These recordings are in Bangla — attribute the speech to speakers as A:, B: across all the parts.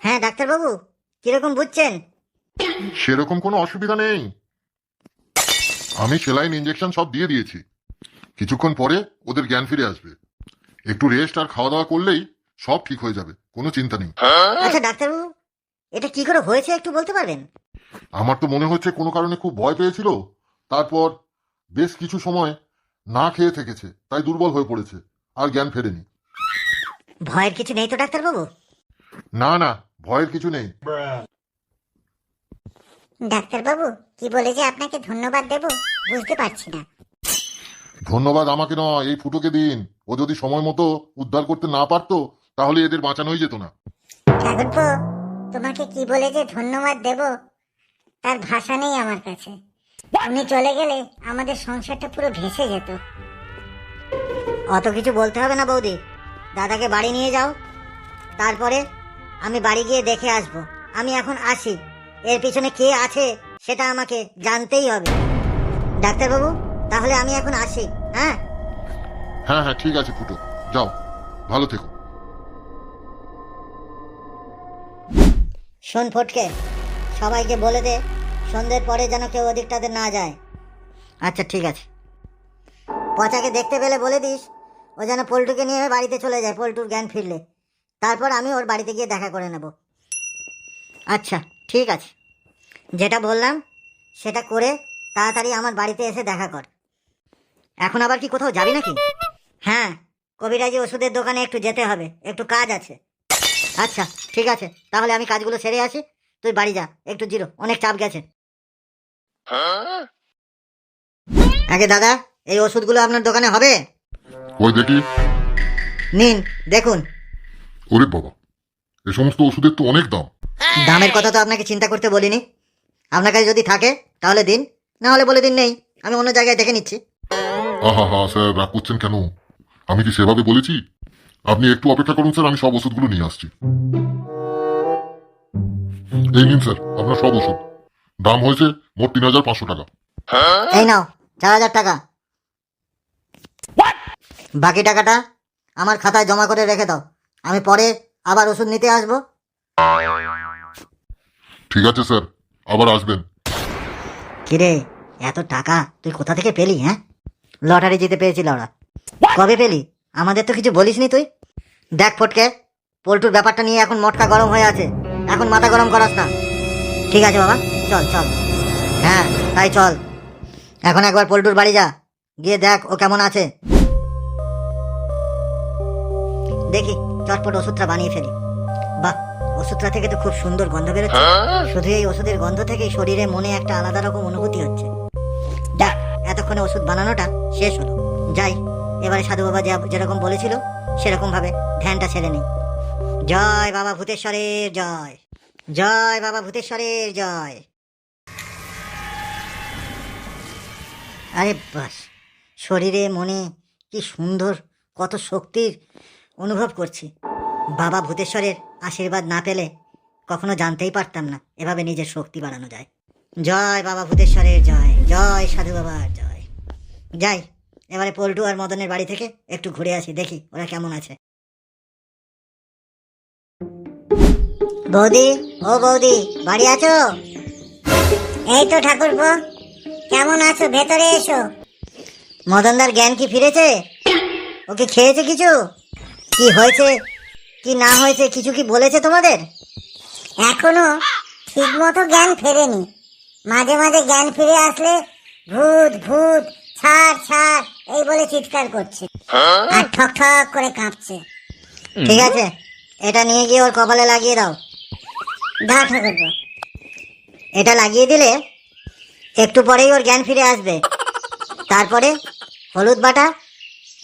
A: হ্যাঁ ডাক্তারবাবু, কিরকম বুঝছেন?
B: সেরকম কোনো অসুবিধা নেই। আমি সেলাইন ইঞ্জেকশন সব দিয়ে দিয়েছি। কিছুক্ষণ পরে ওদের জ্ঞান ফিরে আসবে। একটু রেস্ট আর খাওয়া দাওয়া করলেই সব ঠিক হয়ে যাবে, কোনো চিন্তা নেই।
A: আচ্ছা ডাক্তারবাবু, এটা কি করে হয়েছে একটু বলতে পারবেন?
B: আমার তো মনে হচ্ছে কোনো কারণে খুব ভয় পেয়েছিল, তারপর বেশ কিছু সময় না খেয়ে থেকেছে, তাই দুর্বল হয়ে পড়েছে, আর জ্ঞান ফেরেনি।
A: ভয়ের কিছু নেই তো ডাক্তারবাবু?
B: না না, ভয়ের কিছু নেই।
C: ডাক্তারবাবু, কি বলে যে আপনাকে ধন্যবাদ দেব বুঝতে পারছি না।
B: ধন্যবাদ আমাকে নয়, এই ফুটোকে দিন। ও যদি সময় মতো উদ্ধার করতে না পারতো তাহলে এদের বাঁচানোই যেত না।
C: ঠাকুরপো, তোমাকে কি বলে যে ধন্যবাদ দেব তার ভাষা নেই আমার কাছে। উনি চলে গেলে আমাদের সংসারটা পুরো ভেসে যেত।
A: অত কিছু বলতে হবে না বৌদি, দাদাকে বাড়ি নিয়ে যাও, তারপরে আমি বাড়ি গিয়ে দেখে আসবো। আমি এখন আসি, এর পিছনে কে আছে সেটা আমাকে জানতেই হবে। ডাক্তারবাবু, তাহলে আমি এখন আসি। হ্যাঁ
B: হ্যাঁ হ্যাঁ, ঠিক আছে ফুটো, যাও, ভালো থেকো।
A: শোন ফটকে, সবাইকে বলে দে সন্ধ্যের পরে যেন কেউ ওদিকটাতে না যায়। আচ্ছা ঠিক আছে। পচাকে দেখতে পেলে বলে দিস ও যেন পল্টুকে নিয়ে বাড়িতে চলে যায়, পল্টুর জ্ঞান ফিরলে। তারপর আমি ওর বাড়িতে গিয়ে দেখা করে নেব। আচ্ছা ঠিক আছে, যেটা বললাম সেটা করে তাড়াতাড়ি আমার বাড়িতে এসে দেখা কর। এখন আবার কি কোথাও যাবি নাকি? হ্যাঁ, কবিরাজি ওষুধের দোকানে একটু যেতে হবে, একটু কাজ আছে। আচ্ছা ঠিক আছে, তাহলে আমি কাজগুলো সেরে আসি, তুই বাড়ি যা, একটু জিরো, অনেক চাপ গেছে। আগে দাদা, এই ওষুধগুলো আপনার দোকানে হবে?
B: ওই দেখি।
A: নিন দেখুন।
B: ওরে বাবা, এ সমস্ত ওষুধের তো অনেক দাম।
A: দামের কথা তো আপনাকে চিন্তা করতে বলিনি। আপনার কাছে যদি থাকে তাহলে দিন, না হলে বলে দিন নেই, আমি অন্য জায়গায় দেখে নিচ্ছি।
B: আহা হা স্যার, রাগ করছেন কেন? আমি কি সেভাবে বলেছি? আপনি একটু অপেক্ষা করুন স্যার, আমি সব ওষুধগুলো নিয়ে আসছি। এই নিন স্যার আপনার সব ওষুধ, দাম হয়েছে মোট ৩,৫০০ টাকা।
A: এই নাও ৪,০০০ টাকা। বাকি টাকাটা আমার খাতায় জমা করে রেখে দাও, আমি পরে আবার ওষুধ নিতে আসবো।
B: ঠিক আছে স্যার, আবার আসবেন।
A: কিরে, এত টাকা তুই কোথা থেকে পেলি? হ্যাঁ, লটারি জিতে পেয়েছিল ওরা। কবে পেলি? আমাদের তো কিছু বলিসনি তুই। দেখ ফটকে, পল্টুর ব্যাপারটা নিয়ে এখন মটকা গরম হয়ে আছে, এখন মাথা গরম করাস না। ঠিক আছে বাবা, চল চল। হ্যাঁ তাই চল, এখন একবার পল্টুর বাড়ি যা, গিয়ে দেখ ও কেমন আছে। দেখি চটপট ওষুধটা বানিয়ে ফেলি। বাহ, ওষুধটা থেকে তো খুব সুন্দর গন্ধ বেরোচ্ছে। শুধু এই ওষুধের গন্ধ থেকেই শরীরে মনে একটা আলাদা রকম অনুভূতি হচ্ছে। যাক, এতক্ষণে ওষুধ বানানোটা শেষ হলো। যাই, এবারে সাধু বাবা যেরকম বলেছিল সেরকম ভাবে ধ্যানটা ছেড়ে নেই। জয় বাবা ভূতেশ্বরের জয়, জয় বাবা ভূতেশ্বরের জয়। আরে বাস, শরীরে মনে কি সুন্দর, কত শক্তির অনুভব করছি। বাবা ভূতেশ্বরের আশীর্বাদ না পেলে কখনো জানতেই পারতাম না এভাবে নিজের শক্তি বাড়ানো যায়। জয় বাবা ভূতেশ্বরের জয়, জয় সাধু বাবার জয়। যাই, এবারে পল্টু আর মদনের বাড়ি থেকে একটু ঘুরে আসি, দেখি ওরা কেমন আছে। বৌদি, ও বৌদি, বাড়ি আছো?
C: এই তো ঠাকুরপো, কেমন আছো? ভেতরে এসো।
A: মদনদার জ্ঞান কি ফিরেছে? ওকে খেয়েছে কিছু? কি হয়েছে কি না হয়েছে কিছু কি বলেছে তোমাদের?
C: এখনো ঠিক মতো জ্ঞান ফেরেনি। মাঝে মাঝে জ্ঞান ফিরে আসলে ভূত ভূত, ছাড় ছাড় এই বলে চিৎকার করছে আর ঠক ঠক করে কাঁপছে।
A: ঠিক আছে, এটা নিয়ে গিয়ে ওর কপালে লাগিয়ে দাও।
C: দাও ঠাকুরপো।
A: এটা লাগিয়ে দিলে একটু পরেই ওর জ্ঞান ফিরে আসবে। তারপরে হলুদ বাটা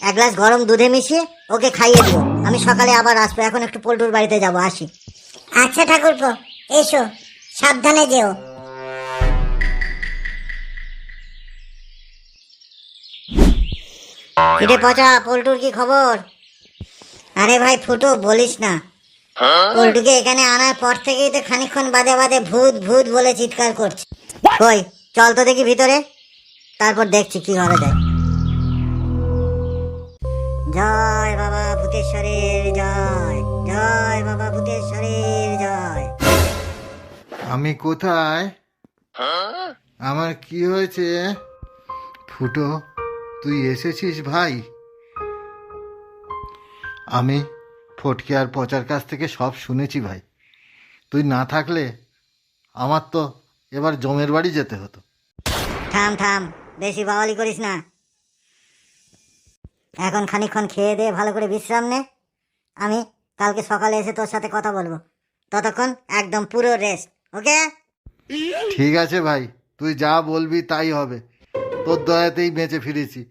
A: 1 গ্লাস গরম দুধে মিশিয়ে ওকে খাইয়ে দিও। আমি সকালে আবার আসবো, এখন একটু পল্টুর বাড়িতে যাবো, আসি।
C: আচ্ছা ঠাকুরপো, এসো, সাবধানে যেও।
A: কিরে পচা, পল্টুর কি খবর? আরে ভাই ফুটো, বলিস না, পল্টুকে এখানে আনার পর থেকেই তো খানিকক্ষণ বাদে বাদে ভূত ভূত বলে চিৎকার করছে। কই, চল তো দেখি ভিতরে, তারপর দেখছি কি করা যায়। জয় বাবা ভূতেশ্বরের জয়, জয় বাবা ভূতেশ্বরের জয়।
D: আমি কোথায়? আমার কি হয়েছে? ফুটো, তুই এসেছিস ভাই? আমি ফটকে আর পচার কাছ থেকে সব শুনেছি ভাই। তুই না থাকলে আমার তো এবার জমের বাড়ি যেতে হতো।
A: থাম থাম, বেশি বাওয়ালি করিস না। এখন খানিকক্ষণ খেয়ে দিয়ে ভালো করে বিশ্রাম নে। আমি কালকে সকালে এসে তোর সাথে কথা বলবো। ততক্ষণ একদম পুরো রেস্ট, ওকে?
D: ঠিক আছে ভাই, তুই যা বলবি তাই হবে। তোর দয়াতেই বেঁচে ফিরেছি।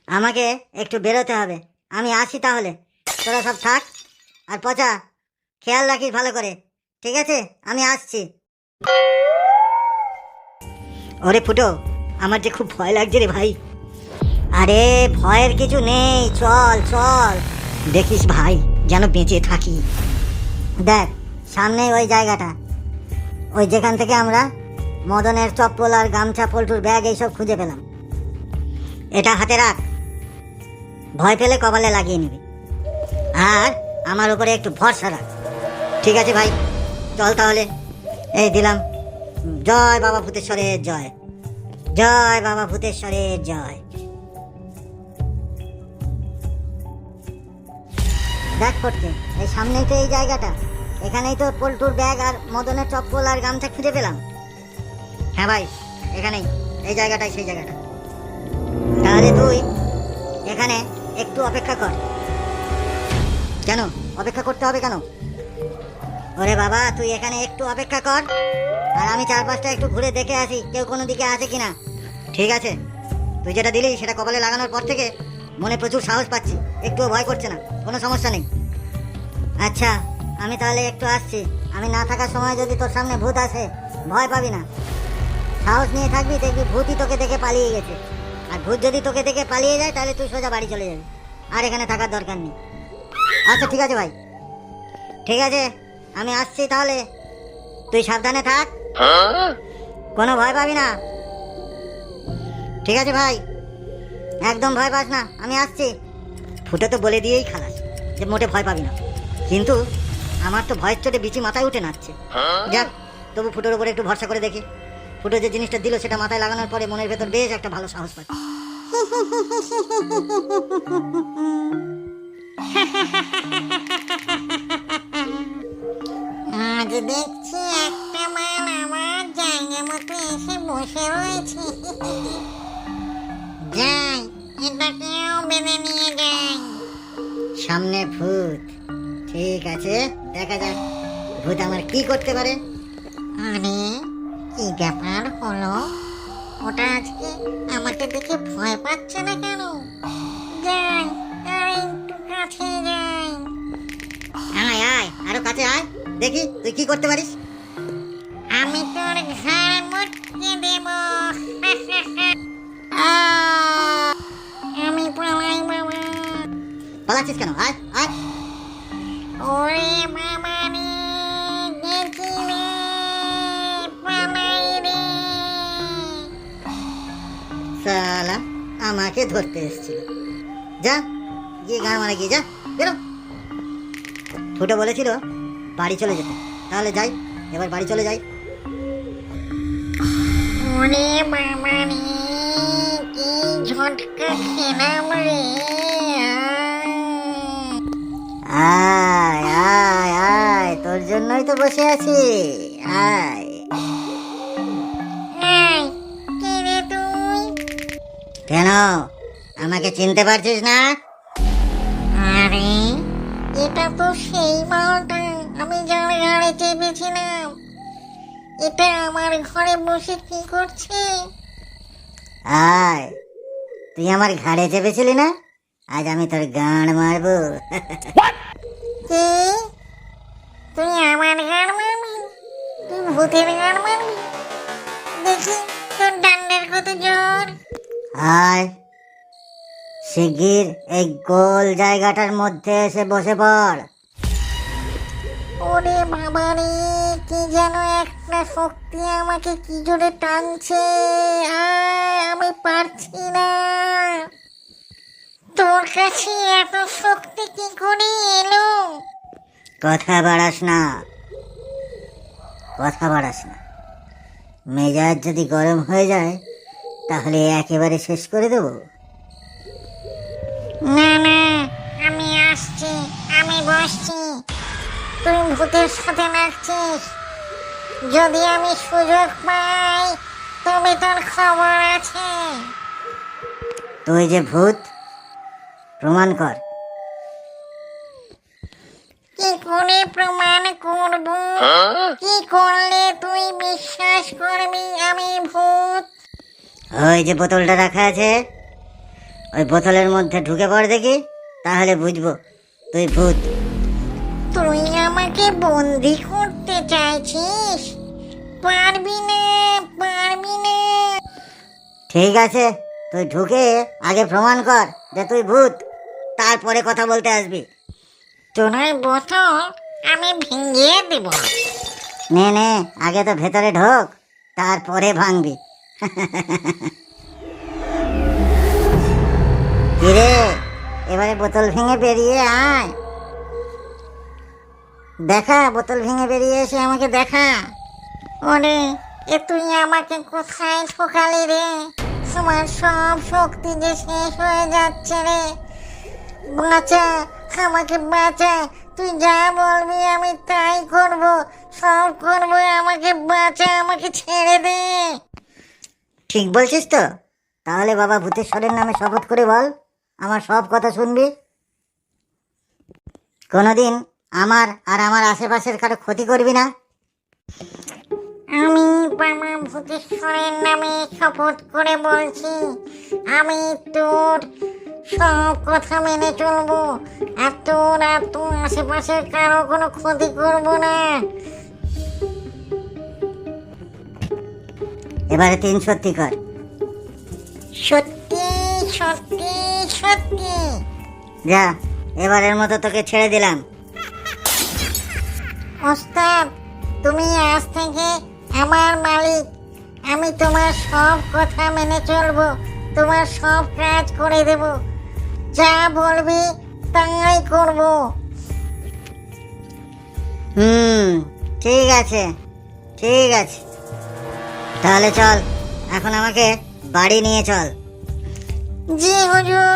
A: আমাকে একটু বেরোতে হবে, আমি আসি তাহলে। তোরা সব থাক। আর পচা, খেয়াল রাখিস ভালো করে, ঠিক আছে? আমি আসছি। ওরে ফুটো, আমার যে খুব ভয় লাগছে রে ভাই। আরে ভয়ের কিছু নেই, চল চল। দেখিস ভাই যেন বেঁচে থাকি। দেখ সামনে ওই জায়গাটা, ওই যেখান থেকে আমরা মদনের চপ্পল আর গামছা, পল্টুর ব্যাগ এইসব খুঁজে পেলাম। এটা হাতে রাখ, ভয় পেলে কপালে লাগিয়ে নিবি। আর আমার উপরে একটু ভরসা রাখ, ঠিক আছে ভাই? চল তাহলে, এই দিলাম। জয় বাবা ভূতেশ্বরের জয়, জয় বাবা ভূতেশ্বরের জয়। দেখ ফটকে, এই সামনেই তো এই জায়গাটা, এখানেই তো পল্টুর ব্যাগ আর মদনের চপ্পল আর গামছা খুঁজে পেলাম। হ্যাঁ ভাই, এখানেই, এই জায়গাটাই সেই জায়গাটা। তাহলে তুই এখানে একটু অপেক্ষা কর। কেন অপেক্ষা করতে হবে কেন? ওরে বাবা, তুই এখানে একটু অপেক্ষা কর, আর আমি চারপাশটা একটু ঘুরে দেখে আসি কেউ কোনো দিকে আছে কিনা। ঠিক আছে? তুই যেটা দিলি সেটা কপালে লাগানোর পর থেকে মনে প্রচুর সাহস পাচ্ছি, একটুও ভয় করছে না, কোনো সমস্যা নেই। আচ্ছা, আমি তাহলে একটু আসছি। আমি না থাকার সময় যদি তোর সামনে ভূত আসে, ভয় পাবি না, সাহস নিয়ে থাকবি, দেখবি ভূতই তোকে দেখে পালিয়ে গেছে। আর ভূত যদি তোকে দেখে পালিয়ে যায় তাহলে তুই সোজা বাড়ি চলে যাবি, আর এখানে থাকার দরকার নেই। আচ্ছা ঠিক আছে ভাই, ঠিক আছে, আমি আসছি তাহলে। তুই সাবধানে থাক, কোনো ভয় পাবি না, ঠিক আছে ভাই? একদম ভয় পাস না, আমি আসছি। ফুটে তো বলে দিয়েই খালাস যে মোটে ভয় পাবি না, কিন্তু আমার তো ভয়ের চোটে বিচি মাথায় উঠে নাচছে। যাক, তবু ফুটোর উপরে একটু ভরসা করে দেখি। ফুটো যে জিনিসটা দিল সেটা মাথায় লাগানোর পরে মনের ভেতর বেশ একটা ভালো সাহস পাচ্ছি।
C: আজ দেখছি একটা মাল আমার জায়গা মতো এসে বসে রয়েছে। যাই, এটাকেও বেঁধে নিয়ে যাই।
A: সামনে ভূত, ঠিক আছে, দেখা যাক ভূত আমার কি করতে পারে।
C: আরে কি ব্যাপার হলো? ওটা আজকে আমাকে দেখে ভয় পাচ্ছে না কেন? যাই, আর একটু কাছে যাই।
A: আয় আয়, আরো কাছে আয়, দেখি তুই কি করতে পারিস।
C: আমি তোর ঘাড় মুটকে দেব। আমি পালাই বাবা।
A: পালাচ্ছিস কেন? আয় আয়।
C: ওরে বাবা রে, গেছি রে, পালাই রে।
A: সালা, আমাকে ধরতে এসেছিল। যা, গিয়ে গান মারা গিয়ে যা, বেরো। ফুটো বলেছিল বাড়ি চলে যেতে, তাহলে যাই, এবার বাড়ি চলে যাই।
C: ওরে বাবা রে, কি ঝটকা খেলাম রে।
A: আয় আয় আয়, তোর জন্যই তো বসে আছি, আয়।
C: এই, কে রে তুই?
A: কেন, আমাকে চিনতে পারছিস না?
C: আরে, এটা তো সেই মালটা আমি যার ঘরে চেপেছিলাম। এটা আমার ঘরে বসে কি করছে?
A: আয়, তুই আমার ঘাড়ে চেপেছিলি না? আজ আমি তোর গান মারবো।
C: কি? তুই আমার গান মারবি? তুই ভূতের গান মারবি? দেখি তোর ডান্ডের কত জোর।
A: আয়, শিগগির এই গোল জায়গাটার মধ্যে এসে বসে পড়।
C: ওরে বাবা রে, কি যেন একটা শক্তি আমাকে কি জোরে টানছে। আমি পারছি না। তোর কাছে এত শক্তি কি করে এলো?
A: কথা বাড়াস না, কথা বাড়াস না। মেজাজ যদি গরম হয়ে যায় তাহলে একেবারে শেষ করে দেব।
C: না না, আমি আসছি, আমি বসছি। তুই ভূতের সাথে নাচছিস, যদি আমি সুযোগ পাই তবে তোর খবর আছে।
A: তুই যে ভূত, প্রমাণ কর।
C: কি করে প্রমাণ করব? কি করলে তুই বিশ্বাস করবি আমি ভূত?
A: ওই যে বোতলটা রাখা আছে, ওই বোতলের মধ্যে ঢুকে পড় দেখি, তাহলে বুঝবো তুই ভূত।
C: তুই আমাকে বন্দি করতে চাইছিস? পারবি না, পারবি না।
A: ঠিক আছে, তুই ঢুকে আগে প্রমাণ কর যে তুই ভূত, তারপরে কথা বলতে আসবি।
C: তোর বোতল আমি ভেঙে দেব।
A: নে নে, আগে তো ভেতরে ঢোক, তারপরে ভাঙবি। কিরে, এবারে বোতল ভেঙে বেরিয়ে আয়। দেখা, বোতল ভেঙে বেরিয়ে এসে আমাকে দেখা।
C: ওরে, এ তুই আমাকে কোথায় ঠকালি রে? তোমার সব শক্তি যে শেষ হয়ে যাচ্ছে রে। বাঁচা, আমাকে বাঁচা। তুই যা বলবি আমি তাই করব, সব করব। আমাকে বাঁচা, আমাকে ছেড়ে দে।
A: ঠিক বলছিস তো? তাহলে বাবা ভূতেশ্বরের নামে শপথ করে বল, আমার সব কথা শুনবি। কোনোদিন আমার আর আমার আশেপাশের কারো ক্ষতি করবি না।
C: আমি বাবা ভূতেশ্বরের নামে শপথ করে বলছি, আমি তোর সব কথা মেনে চলবো, আর তোর আশেপাশের কারো কোনো ক্ষতি করব না।
A: এবারে 3 সত্যি কর।
C: সত্যি, সত্যি, সত্যি।
A: যা, এবারের মতো তোকে ছেড়ে দিলাম।
C: ওস্তাদ, তুমি আজ থেকে আমার মালিক। আমি তোমার সব কথা মেনে চলবো, তোমার সব কাজ করে দেব, যা বলবি তাই করব।
A: ঠিক আছে, ঠিক আছে। তাহলে চল, এখন আমাকে বাড়ি নিয়ে চল।
C: জি হুজুর,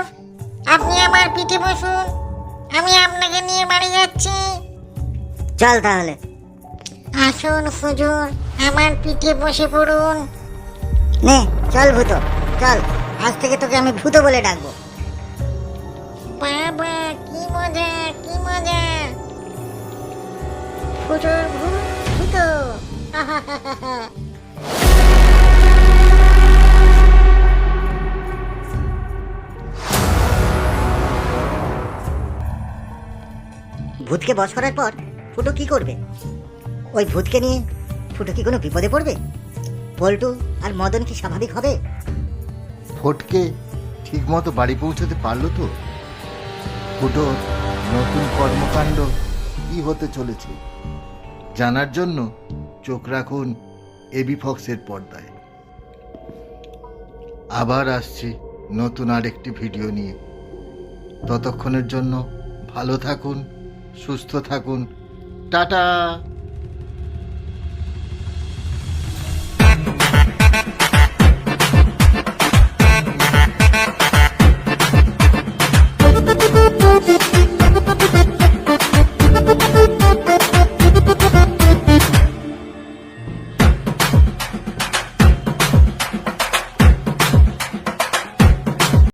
C: আপনি আমার পিঠে বসুন, আমি আপনাকে নিয়ে বাড়ি যাচ্ছি।
A: চল তাহলে।
C: আসুন হুজুর, আমার পিঠে বসে পড়ুন।
A: নে চল ভূত, চল। আজ থেকে তোকে আমি ভূত বলে ডাকবো।
C: বাবা, কি মজা, কি মজা। হুজুর ভূত।
A: ভূতকে বশ করার পর ফুটো কি করবে? ওই ভূতকে নিয়ে ফুটো কি কোনো বিপদে পড়বে? পল্টু আর মদন কি স্বাভাবিক হবে?
D: ফটকে ঠিক মতো বাড়ি পৌঁছতে পারলো তো? ফুটোর নতুন কর্মকাণ্ড কি হতে চলেছে জানার জন্য চোখ রাখুন এবি ফক্সের পর্দায়। আবার আসছি নতুন আরেকটি ভিডিও নিয়ে। ততক্ষণের জন্য ভালো থাকুন, সুস্থ থাকুন, টাটা।